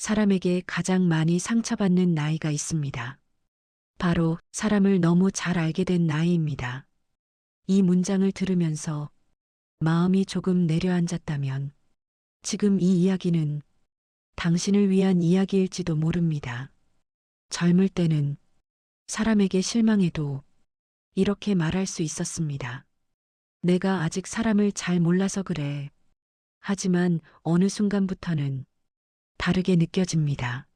사람에게 가장 많이 상처받는 나이가 있습니다. 바로 사람을 너무 잘 알게 된 나이입니다. 이 문장을 들으면서 마음이 조금 내려앉았다면 지금 이 이야기는 당신을 위한 이야기일지도 모릅니다. 젊을 때는 사람에게 실망해도 이렇게 말할 수 있었습니다. 내가 아직 사람을 잘 몰라서 그래. 하지만 어느 순간부터는 다르게 느껴집니다.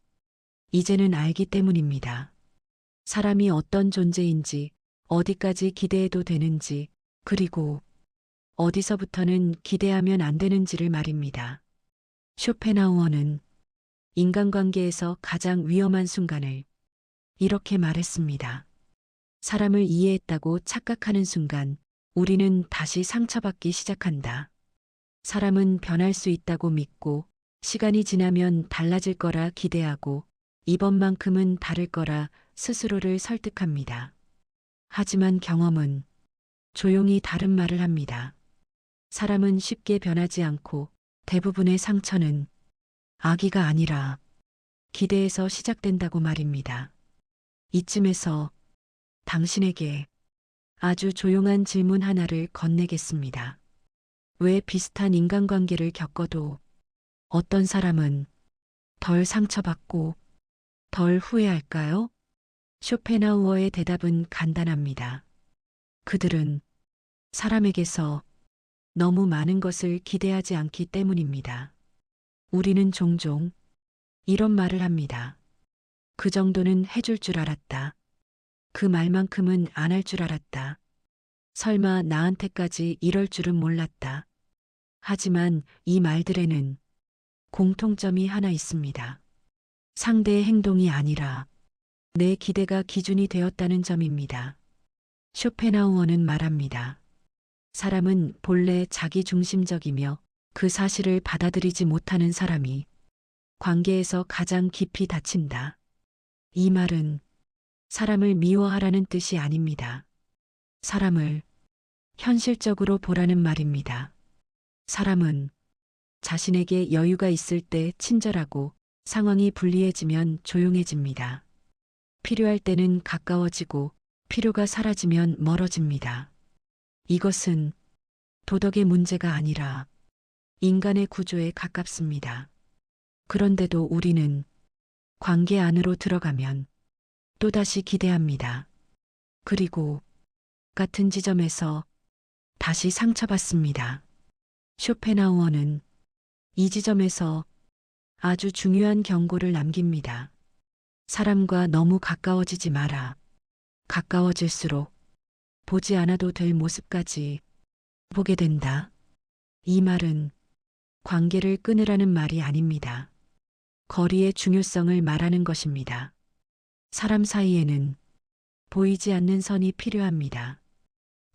이제는 알기 때문입니다. 사람이 어떤 존재인지, 어디까지 기대해도 되는지, 그리고 어디서부터는 기대하면 안 되는지를 말입니다. 쇼펜하우어는 인간관계에서 가장 위험한 순간을 이렇게 말했습니다. 사람을 이해했다고 착각하는 순간 우리는 다시 상처받기 시작한다. 사람은 변할 수 있다고 믿고 시간이 지나면 달라질 거라 기대하고 이번만큼은 다를 거라 스스로를 설득합니다. 하지만 경험은 조용히 다른 말을 합니다. 사람은 쉽게 변하지 않고 대부분의 상처는 악의가 아니라 기대에서 시작된다고 말입니다. 이쯤에서 당신에게 아주 조용한 질문 하나를 건네겠습니다. 왜 비슷한 인간관계를 겪어도 어떤 사람은 덜 상처받고 덜 후회할까요? 쇼펜하우어의 대답은 간단합니다. 그들은 사람에게서 너무 많은 것을 기대하지 않기 때문입니다. 우리는 종종 이런 말을 합니다. 그 정도는 해줄 줄 알았다. 그 말만큼은 안 할 줄 알았다. 설마 나한테까지 이럴 줄은 몰랐다. 하지만 이 말들에는 공통점이 하나 있습니다. 상대의 행동이 아니라 내 기대가 기준이 되었다는 점입니다. 쇼펜하우어는 말합니다. 사람은 본래 자기중심적이며 그 사실을 받아들이지 못하는 사람이 관계에서 가장 깊이 다친다. 이 말은 사람을 미워하라는 뜻이 아닙니다. 사람을 현실적으로 보라는 말입니다. 사람은 자신에게 여유가 있을 때 친절하고 상황이 불리해지면 조용해집니다. 필요할 때는 가까워지고 필요가 사라지면 멀어집니다. 이것은 도덕의 문제가 아니라 인간의 구조에 가깝습니다. 그런데도 우리는 관계 안으로 들어가면 또다시 기대합니다. 그리고 같은 지점에서 다시 상처받습니다. 쇼펜하우어는 이 지점에서 아주 중요한 경고를 남깁니다. 사람과 너무 가까워지지 마라. 가까워질수록 보지 않아도 될 모습까지 보게 된다. 이 말은 관계를 끊으라는 말이 아닙니다. 거리의 중요성을 말하는 것입니다. 사람 사이에는 보이지 않는 선이 필요합니다.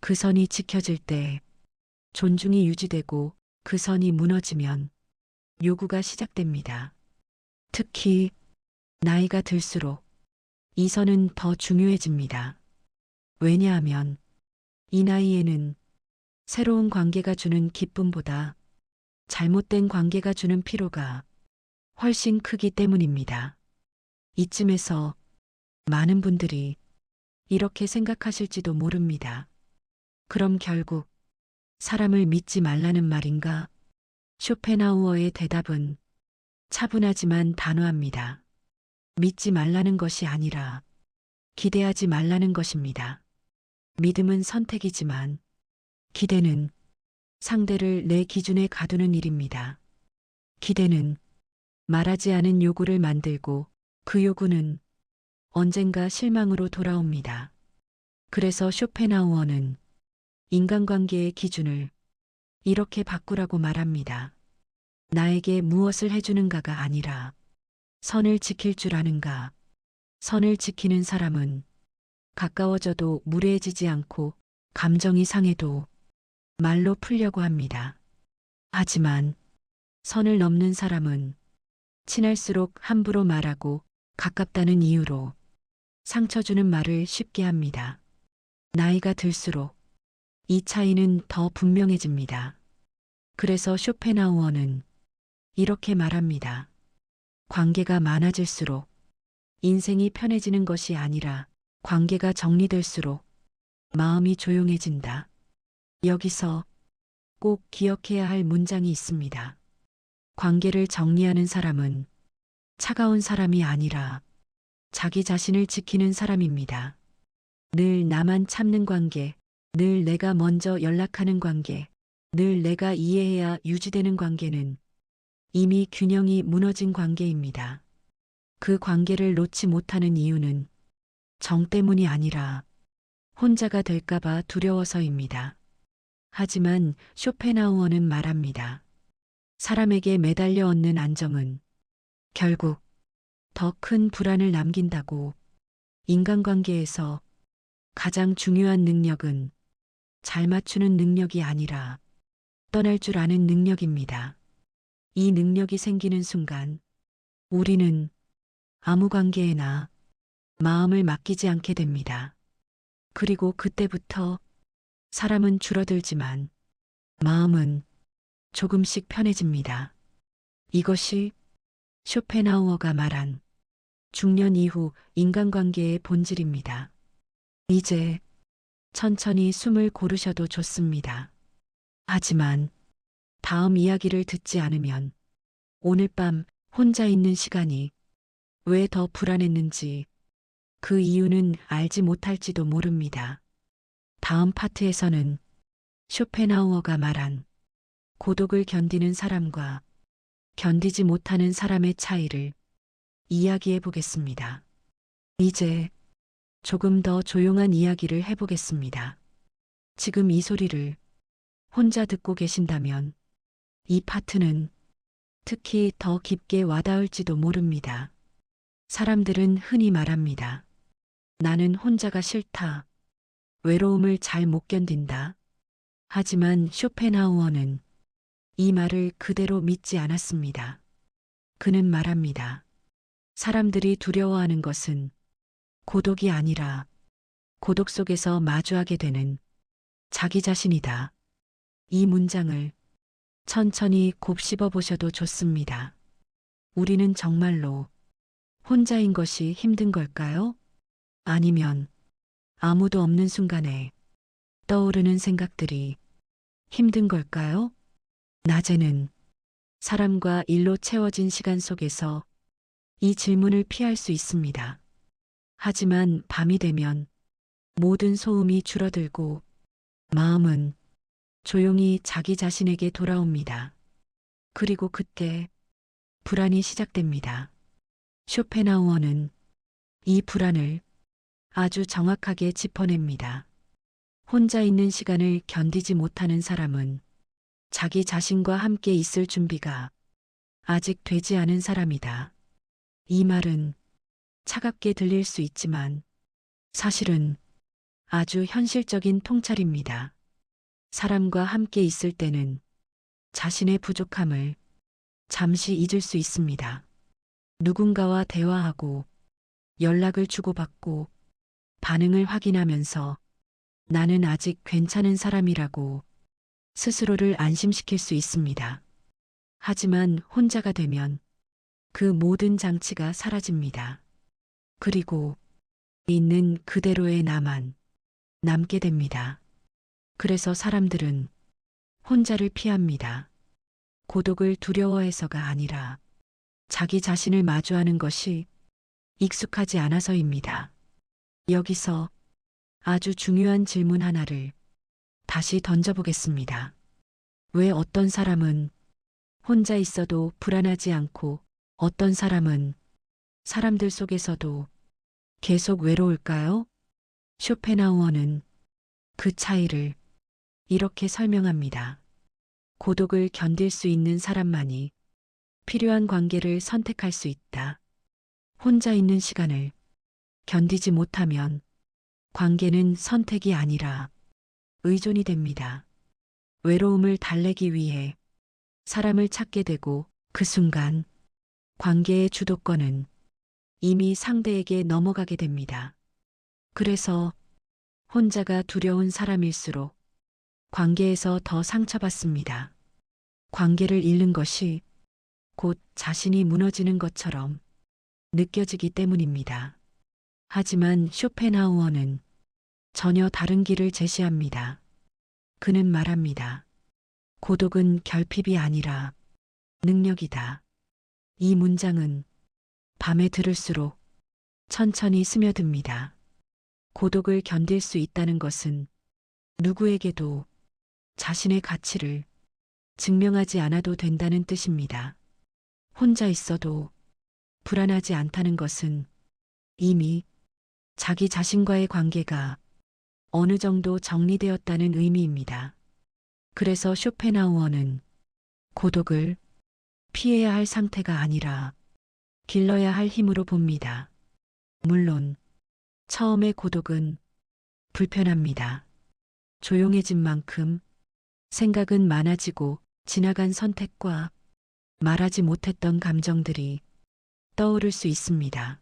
그 선이 지켜질 때 존중이 유지되고 그 선이 무너지면 요구가 시작됩니다. 특히 나이가 들수록 이 선은 더 중요해집니다. 왜냐하면 이 나이에는 새로운 관계가 주는 기쁨보다 잘못된 관계가 주는 피로가 훨씬 크기 때문입니다. 이쯤에서 많은 분들이 이렇게 생각하실지도 모릅니다. 그럼 결국 사람을 믿지 말라는 말인가? 쇼펜하우어의 대답은 차분하지만 단호합니다. 믿지 말라는 것이 아니라 기대하지 말라는 것입니다. 믿음은 선택이지만 기대는 상대를 내 기준에 가두는 일입니다. 기대는 말하지 않은 요구를 만들고 그 요구는 언젠가 실망으로 돌아옵니다. 그래서 쇼펜하우어는 인간관계의 기준을 이렇게 바꾸라고 말합니다. 나에게 무엇을 해주는가가 아니라 선을 지킬 줄 아는가. 선을 지키는 사람은 가까워져도 무례해지지 않고 감정이 상해도 말로 풀려고 합니다. 하지만 선을 넘는 사람은 친할수록 함부로 말하고 가깝다는 이유로 상처 주는 말을 쉽게 합니다. 나이가 들수록 이 차이는 더 분명해집니다. 그래서 쇼펜하우어는 이렇게 말합니다. 관계가 많아질수록 인생이 편해지는 것이 아니라 관계가 정리될수록 마음이 조용해진다. 여기서 꼭 기억해야 할 문장이 있습니다. 관계를 정리하는 사람은 차가운 사람이 아니라 자기 자신을 지키는 사람입니다. 늘 나만 참는 관계, 늘 내가 먼저 연락하는 관계, 늘 내가 이해해야 유지되는 관계는 이미 균형이 무너진 관계입니다. 그 관계를 놓지 못하는 이유는 정 때문이 아니라 혼자가 될까봐 두려워서입니다. 하지만 쇼펜하우어는 말합니다. 사람에게 매달려 얻는 안정은 결국 더 큰 불안을 남긴다고. 인간관계에서 가장 중요한 능력은 잘 맞추는 능력이 아니라 떠날 줄 아는 능력입니다. 이 능력이 생기는 순간 우리는 아무 관계에나 마음을 맡기지 않게 됩니다. 그리고 그때부터 사람은 줄어들지만 마음은 조금씩 편해집니다. 이것이 쇼펜하우어가 말한 중년 이후 인간관계의 본질입니다. 이제 천천히 숨을 고르셔도 좋습니다. 하지만 다음 이야기를 듣지 않으면 오늘 밤 혼자 있는 시간이 왜 더 불안했는지 그 이유는 알지 못할지도 모릅니다. 다음 파트에서는 쇼펜하우어가 말한 고독을 견디는 사람과 견디지 못하는 사람의 차이를 이야기해 보겠습니다. 이제 조금 더 조용한 이야기를 해보겠습니다. 지금 이 소리를 혼자 듣고 계신다면 이 파트는 특히 더 깊게 와닿을지도 모릅니다. 사람들은 흔히 말합니다. 나는 혼자가 싫다. 외로움을 잘 못 견딘다. 하지만 쇼펜하우어는 이 말을 그대로 믿지 않았습니다. 그는 말합니다. 사람들이 두려워하는 것은 고독이 아니라 고독 속에서 마주하게 되는 자기 자신이다. 이 문장을 천천히 곱씹어 보셔도 좋습니다. 우리는 정말로 혼자인 것이 힘든 걸까요? 아니면 아무도 없는 순간에 떠오르는 생각들이 힘든 걸까요? 낮에는 사람과 일로 채워진 시간 속에서 이 질문을 피할 수 있습니다. 하지만 밤이 되면 모든 소음이 줄어들고 마음은 조용히 자기 자신에게 돌아옵니다. 그리고 그때 불안이 시작됩니다. 쇼펜하우어는 이 불안을 아주 정확하게 짚어냅니다. 혼자 있는 시간을 견디지 못하는 사람은 자기 자신과 함께 있을 준비가 아직 되지 않은 사람이다. 이 말은 차갑게 들릴 수 있지만 사실은 아주 현실적인 통찰입니다. 사람과 함께 있을 때는 자신의 부족함을 잠시 잊을 수 있습니다. 누군가와 대화하고 연락을 주고받고 반응을 확인하면서 나는 아직 괜찮은 사람이라고 스스로를 안심시킬 수 있습니다. 하지만 혼자가 되면 그 모든 장치가 사라집니다. 그리고 있는 그대로의 나만 남게 됩니다. 그래서 사람들은 혼자를 피합니다. 고독을 두려워해서가 아니라 자기 자신을 마주하는 것이 익숙하지 않아서입니다. 여기서 아주 중요한 질문 하나를 다시 던져보겠습니다. 왜 어떤 사람은 혼자 있어도 불안하지 않고 어떤 사람은 사람들 속에서도 계속 외로울까요? 쇼펜하우어는 그 차이를 이렇게 설명합니다. 고독을 견딜 수 있는 사람만이 필요한 관계를 선택할 수 있다. 혼자 있는 시간을 견디지 못하면 관계는 선택이 아니라 의존이 됩니다. 외로움을 달래기 위해 사람을 찾게 되고 그 순간 관계의 주도권은 이미 상대에게 넘어가게 됩니다. 그래서 혼자가 두려운 사람일수록 관계에서 더 상처받습니다. 관계를 잃는 것이 곧 자신이 무너지는 것처럼 느껴지기 때문입니다. 하지만 쇼펜하우어는 전혀 다른 길을 제시합니다. 그는 말합니다. 고독은 결핍이 아니라 능력이다. 이 문장은 밤에 들을수록 천천히 스며듭니다. 고독을 견딜 수 있다는 것은 누구에게도 자신의 가치를 증명하지 않아도 된다는 뜻입니다. 혼자 있어도 불안하지 않다는 것은 이미 자기 자신과의 관계가 어느 정도 정리되었다는 의미입니다. 그래서 쇼펜하우어는 고독을 피해야 할 상태가 아니라 길러야 할 힘으로 봅니다. 물론 처음에 고독은 불편합니다. 조용해진 만큼 생각은 많아지고 지나간 선택과 말하지 못했던 감정들이 떠오를 수 있습니다.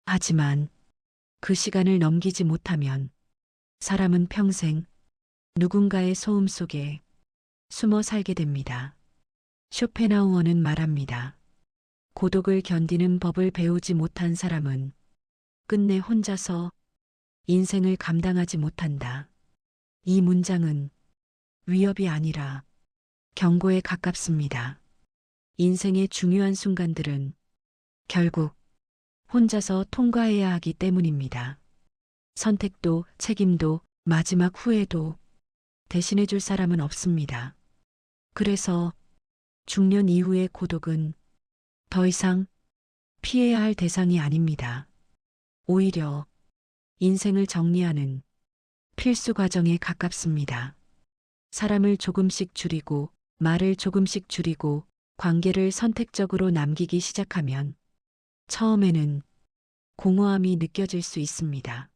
하지만 그 시간을 넘기지 못하면 사람은 평생 누군가의 소음 속에 숨어 살게 됩니다. 쇼펜하우어는 말합니다. 고독을 견디는 법을 배우지 못한 사람은 끝내 혼자서 인생을 감당하지 못한다. 이 문장은 위협이 아니라 경고에 가깝습니다. 인생의 중요한 순간들은 결국 혼자서 통과해야 하기 때문입니다. 선택도 책임도 마지막 후회도 대신해 줄 사람은 없습니다. 그래서 중년 이후의 고독은 더 이상 피해야 할 대상이 아닙니다. 오히려 인생을 정리하는 필수 과정에 가깝습니다. 사람을 조금씩 줄이고 말을 조금씩 줄이고 관계를 선택적으로 남기기 시작하면 처음에는 공허함이 느껴질 수 있습니다.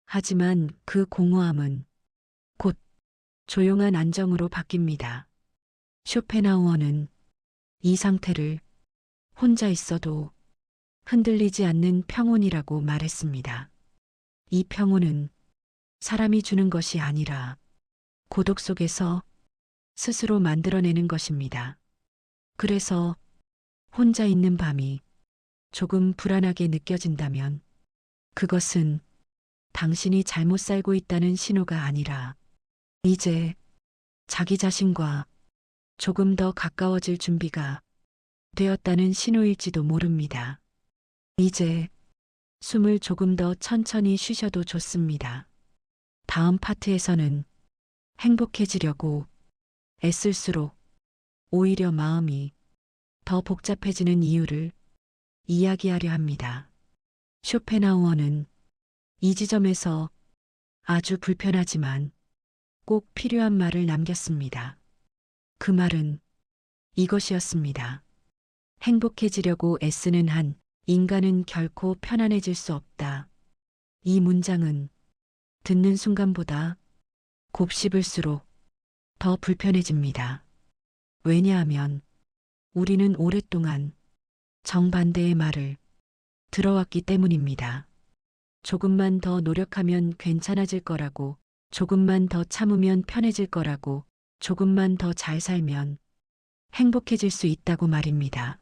하지만 그 공허함은 곧 조용한 안정으로 바뀝니다. 쇼펜하우어는 이 상태를 혼자 있어도 흔들리지 않는 평온이라고 말했습니다. 이 평온은 사람이 주는 것이 아니라 고독 속에서 스스로 만들어내는 것입니다. 그래서 혼자 있는 밤이 조금 불안하게 느껴진다면 그것은 당신이 잘못 살고 있다는 신호가 아니라 이제 자기 자신과 조금 더 가까워질 준비가 되었다는 신호일지도 모릅니다. 이제 숨을 조금 더 천천히 쉬셔도 좋습니다. 다음 파트에서는 행복해지려고 애쓸수록 오히려 마음이 더 복잡해지는 이유를 이야기하려 합니다. 쇼펜하우어는 이 지점에서 아주 불편하지만 꼭 필요한 말을 남겼습니다. 그 말은 이것이었습니다. 행복해지려고 애쓰는 한 인간은 결코 편안해질 수 없다. 이 문장은 듣는 순간보다 곱씹을수록 더 불편해집니다. 왜냐하면 우리는 오랫동안 정반대의 말을 들어왔기 때문입니다. 조금만 더 노력하면 괜찮아질 거라고, 조금만 더 참으면 편해질 거라고, 조금만 더 잘 살면 행복해질 수 있다고 말입니다.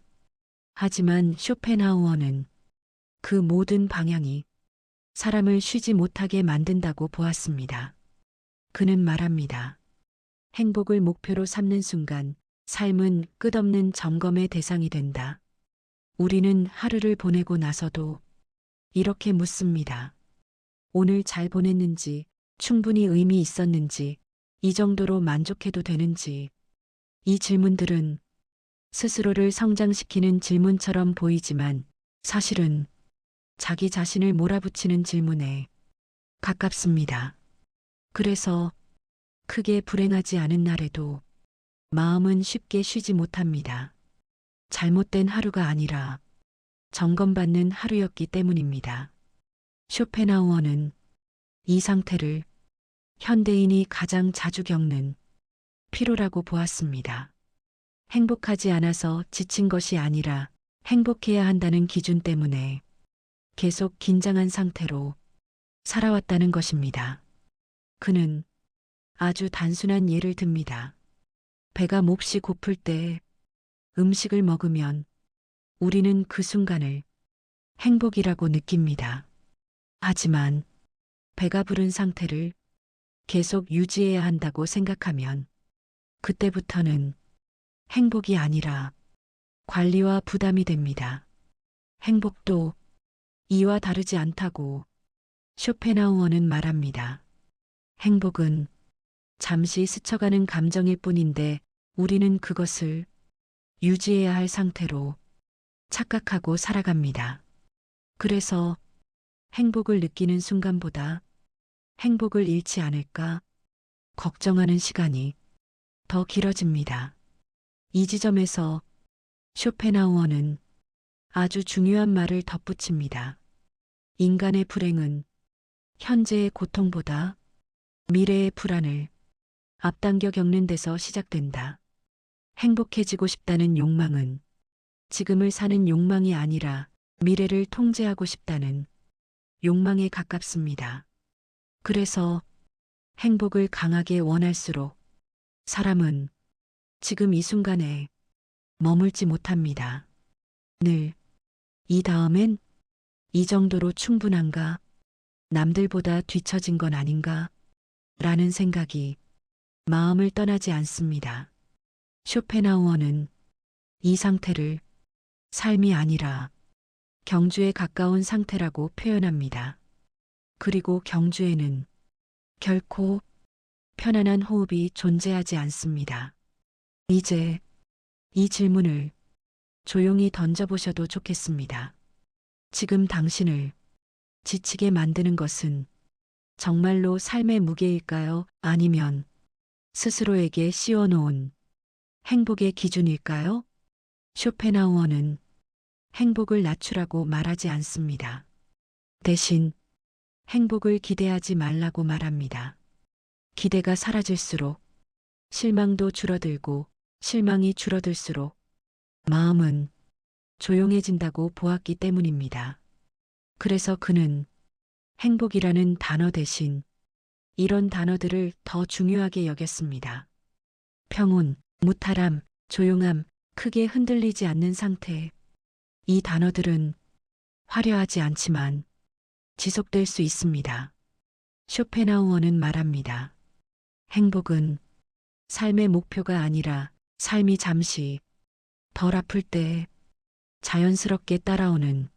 하지만 쇼펜하우어는 그 모든 방향이 사람을 쉬지 못하게 만든다고 보았습니다. 그는 말합니다. 행복을 목표로 삼는 순간 삶은 끝없는 점검의 대상이 된다. 우리는 하루를 보내고 나서도 이렇게 묻습니다. 오늘 잘 보냈는지, 충분히 의미 있었는지, 이 정도로 만족해도 되는지. 이 질문들은 스스로를 성장시키는 질문처럼 보이지만 사실은 자기 자신을 몰아붙이는 질문에 가깝습니다. 그래서 크게 불행하지 않은 날에도 마음은 쉽게 쉬지 못합니다. 잘못된 하루가 아니라 점검받는 하루였기 때문입니다. 쇼펜하우어는 이 상태를 현대인이 가장 자주 겪는 피로라고 보았습니다. 행복하지 않아서 지친 것이 아니라 행복해야 한다는 기준 때문에 계속 긴장한 상태로 살아왔다는 것입니다. 그는 아주 단순한 예를 듭니다. 배가 몹시 고플 때 음식을 먹으면 우리는 그 순간을 행복이라고 느낍니다. 하지만 배가 부른 상태를 계속 유지해야 한다고 생각하면 그때부터는 행복이 아니라 관리와 부담이 됩니다. 행복도 이와 다르지 않다고 쇼펜하우어는 말합니다. 행복은 잠시 스쳐가는 감정일 뿐인데 우리는 그것을 유지해야 할 상태로 착각하고 살아갑니다. 그래서 행복을 느끼는 순간보다 행복을 잃지 않을까 걱정하는 시간이 더 길어집니다. 이 지점에서 쇼펜하우어는 아주 중요한 말을 덧붙입니다. 인간의 불행은 현재의 고통보다 미래의 불안을 앞당겨 겪는 데서 시작된다. 행복해지고 싶다는 욕망은 지금을 사는 욕망이 아니라 미래를 통제하고 싶다는 욕망에 가깝습니다. 그래서 행복을 강하게 원할수록 사람은 지금 이 순간에 머물지 못합니다. 늘 이 다음엔 이 정도로 충분한가? 남들보다 뒤처진 건 아닌가? 라는 생각이 마음을 떠나지 않습니다. 쇼펜하우어는 이 상태를 삶이 아니라 경주에 가까운 상태라고 표현합니다. 그리고 경주에는 결코 편안한 호흡이 존재하지 않습니다. 이제 이 질문을 조용히 던져보셔도 좋겠습니다. 지금 당신을 지치게 만드는 것은 정말로 삶의 무게일까요? 아니면 스스로에게 씌워놓은 행복의 기준일까요? 쇼펜하우어는 행복을 낮추라고 말하지 않습니다. 대신 행복을 기대하지 말라고 말합니다. 기대가 사라질수록 실망도 줄어들고 실망이 줄어들수록 마음은 조용해진다고 보았기 때문입니다. 그래서 그는 행복이라는 단어 대신 이런 단어들을 더 중요하게 여겼습니다. 평온, 무탈함, 조용함, 크게 흔들리지 않는 상태. 이 단어들은 화려하지 않지만 지속될 수 있습니다. 쇼펜하우어는 말합니다. 행복은 삶의 목표가 아니라 삶이 잠시 덜 아플 때 자연스럽게 따라오는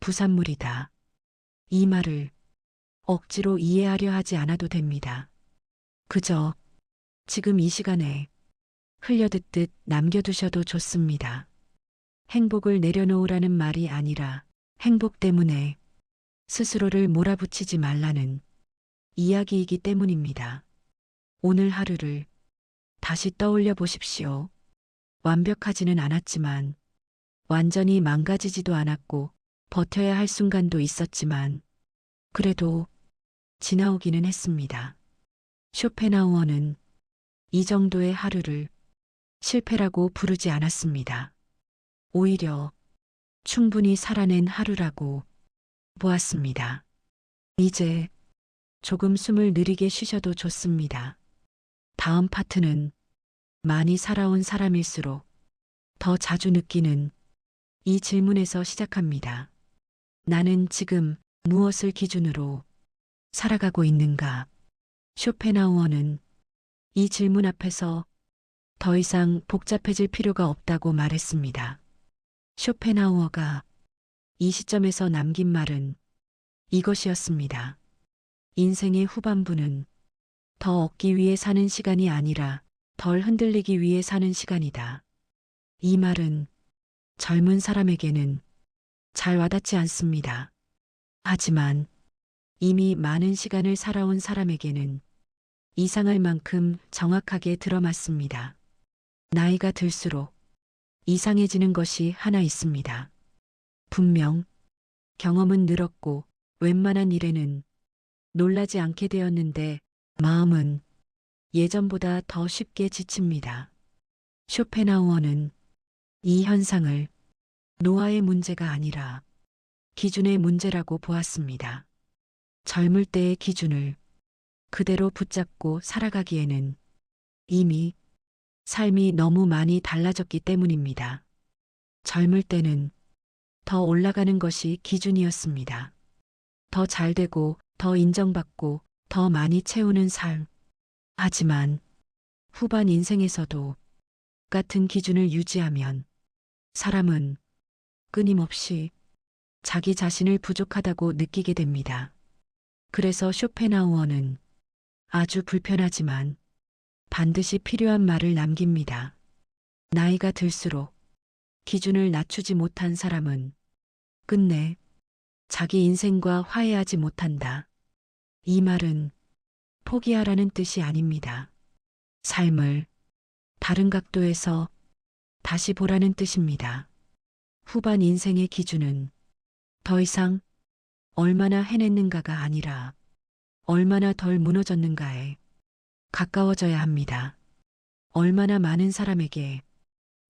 부산물이다. 이 말을 억지로 이해하려 하지 않아도 됩니다. 그저 지금 이 시간에 흘려듣듯 남겨두셔도 좋습니다. 행복을 내려놓으라는 말이 아니라 행복 때문에 스스로를 몰아붙이지 말라는 이야기이기 때문입니다. 오늘 하루를 다시 떠올려 보십시오. 완벽하지는 않았지만 완전히 망가지지도 않았고 버텨야 할 순간도 있었지만 그래도 지나오기는 했습니다. 쇼펜하우어는 이 정도의 하루를 실패라고 부르지 않았습니다. 오히려 충분히 살아낸 하루라고 보았습니다. 이제 조금 숨을 느리게 쉬셔도 좋습니다. 다음 파트는 많이 살아온 사람일수록 더 자주 느끼는 이 질문에서 시작합니다. 나는 지금 무엇을 기준으로 살아가고 있는가? 쇼펜하우어는 이 질문 앞에서 더 이상 복잡해질 필요가 없다고 말했습니다. 쇼펜하우어가 이 시점에서 남긴 말은 이것이었습니다. 인생의 후반부는 더 얻기 위해 사는 시간이 아니라 덜 흔들리기 위해 사는 시간이다. 이 말은 젊은 사람에게는 잘 와닿지 않습니다. 하지만 이미 많은 시간을 살아온 사람에게는 이상할 만큼 정확하게 들어맞습니다. 나이가 들수록 이상해지는 것이 하나 있습니다. 분명 경험은 늘었고 웬만한 일에는 놀라지 않게 되었는데 마음은 예전보다 더 쉽게 지칩니다. 쇼펜하우어는 이 현상을 노화의 문제가 아니라 기준의 문제라고 보았습니다. 젊을 때의 기준을 그대로 붙잡고 살아가기에는 이미 삶이 너무 많이 달라졌기 때문입니다. 젊을 때는 더 올라가는 것이 기준이었습니다. 더 잘되고, 더 인정받고, 더 많이 채우는 삶. 하지만 후반 인생에서도 같은 기준을 유지하면 사람은 끊임없이 자기 자신을 부족하다고 느끼게 됩니다. 그래서 쇼펜하우어는 아주 불편하지만 반드시 필요한 말을 남깁니다. 나이가 들수록 기준을 낮추지 못한 사람은 끝내 자기 인생과 화해하지 못한다. 이 말은 포기하라는 뜻이 아닙니다. 삶을 다른 각도에서 다시 보라는 뜻입니다. 후반 인생의 기준은 더 이상 얼마나 해냈는가가 아니라 얼마나 덜 무너졌는가에 가까워져야 합니다. 얼마나 많은 사람에게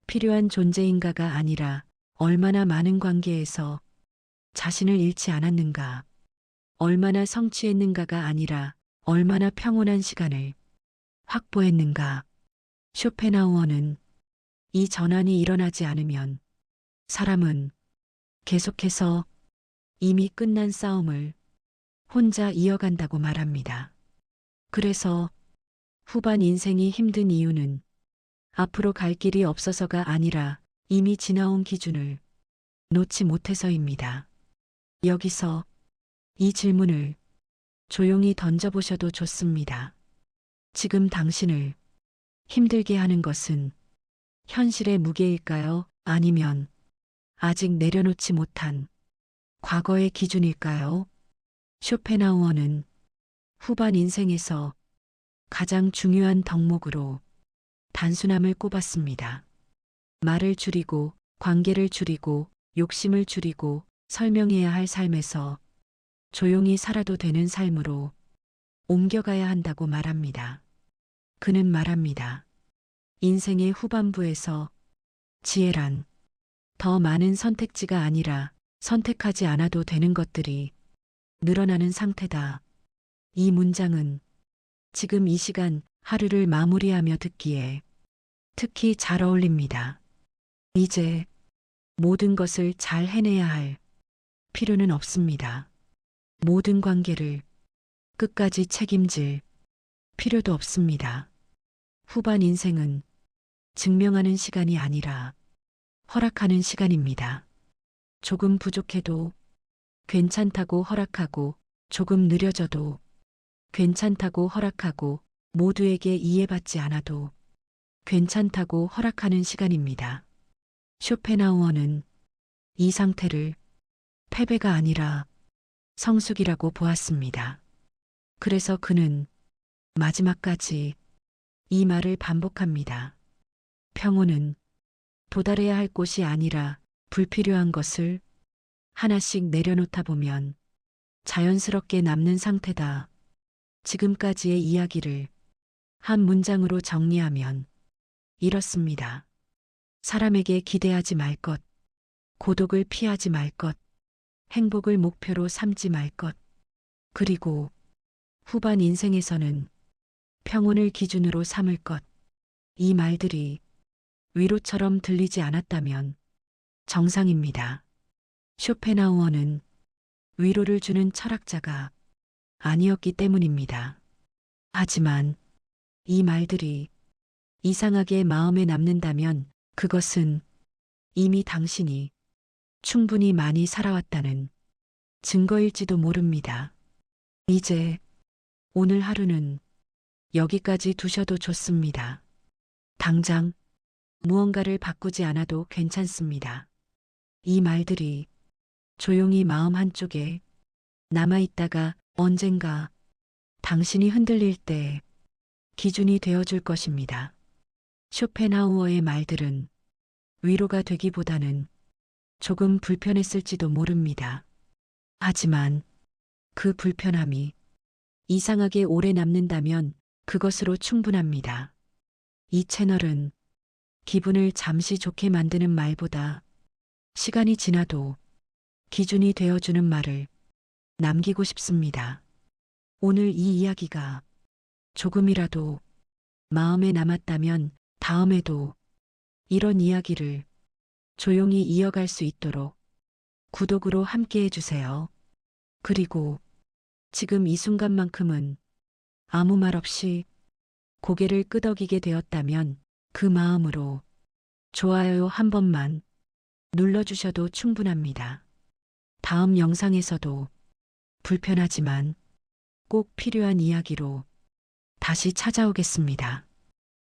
필요한 존재인가가 아니라 얼마나 많은 관계에서 자신을 잃지 않았는가, 얼마나 성취했는가가 아니라 얼마나 평온한 시간을 확보했는가. 쇼펜하우어는 이 전환이 일어나지 않으면 사람은 계속해서 이미 끝난 싸움을 혼자 이어간다고 말합니다. 그래서 후반 인생이 힘든 이유는 앞으로 갈 길이 없어서가 아니라 이미 지나온 기준을 놓지 못해서입니다. 여기서 이 질문을 조용히 던져보셔도 좋습니다. 지금 당신을 힘들게 하는 것은 현실의 무게일까요? 아니면 아직 내려놓지 못한 과거의 기준일까요? 쇼펜하우어는 후반 인생에서 가장 중요한 덕목으로 단순함을 꼽았습니다. 말을 줄이고, 관계를 줄이고, 욕심을 줄이고, 설명해야 할 삶에서 조용히 살아도 되는 삶으로 옮겨가야 한다고 말합니다. 그는 말합니다. 인생의 후반부에서 지혜란 더 많은 선택지가 아니라 선택하지 않아도 되는 것들이 늘어나는 상태다. 이 문장은 지금 이 시간 하루를 마무리하며 듣기에 특히 잘 어울립니다. 이제 모든 것을 잘 해내야 할 필요는 없습니다. 모든 관계를 끝까지 책임질 필요도 없습니다. 후반 인생은 증명하는 시간이 아니라 허락하는 시간입니다. 조금 부족해도 괜찮다고 허락하고, 조금 느려져도 괜찮다고 허락하고, 모두에게 이해받지 않아도 괜찮다고 허락하는 시간입니다. 쇼펜하우어는 이 상태를 패배가 아니라 성숙이라고 보았습니다. 그래서 그는 마지막까지 이 말을 반복합니다. 평온은 도달해야 할 곳이 아니라 불필요한 것을 하나씩 내려놓다 보면 자연스럽게 남는 상태다. 지금까지의 이야기를 한 문장으로 정리하면 이렇습니다. 사람에게 기대하지 말 것, 고독을 피하지 말 것, 행복을 목표로 삼지 말 것, 그리고 후반 인생에서는 평온을 기준으로 삼을 것. 이 말들이 위로처럼 들리지 않았다면 정상입니다. 쇼펜하우어는 위로를 주는 철학자가 아니었기 때문입니다. 하지만 이 말들이 이상하게 마음에 남는다면 그것은 이미 당신이 충분히 많이 살아왔다는 증거일지도 모릅니다. 이제 오늘 하루는 여기까지 두셔도 좋습니다. 당장 무언가를 바꾸지 않아도 괜찮습니다. 이 말들이 조용히 마음 한쪽에 남아있다가 언젠가 당신이 흔들릴 때 기준이 되어줄 것입니다. 쇼펜하우어의 말들은 위로가 되기보다는 조금 불편했을지도 모릅니다. 하지만 그 불편함이 이상하게 오래 남는다면 그것으로 충분합니다. 이 채널은 기분을 잠시 좋게 만드는 말보다 시간이 지나도 기준이 되어주는 말을 남기고 싶습니다. 오늘 이 이야기가 조금이라도 마음에 남았다면 다음에도 이런 이야기를 조용히 이어갈 수 있도록 구독으로 함께 해주세요. 그리고 지금 이 순간만큼은 아무 말 없이 고개를 끄덕이게 되었다면 그 마음으로 좋아요 한 번만 눌러주셔도 충분합니다. 다음 영상에서도 불편하지만 꼭 필요한 이야기로 다시 찾아오겠습니다.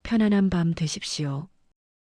편안한 밤 되십시오.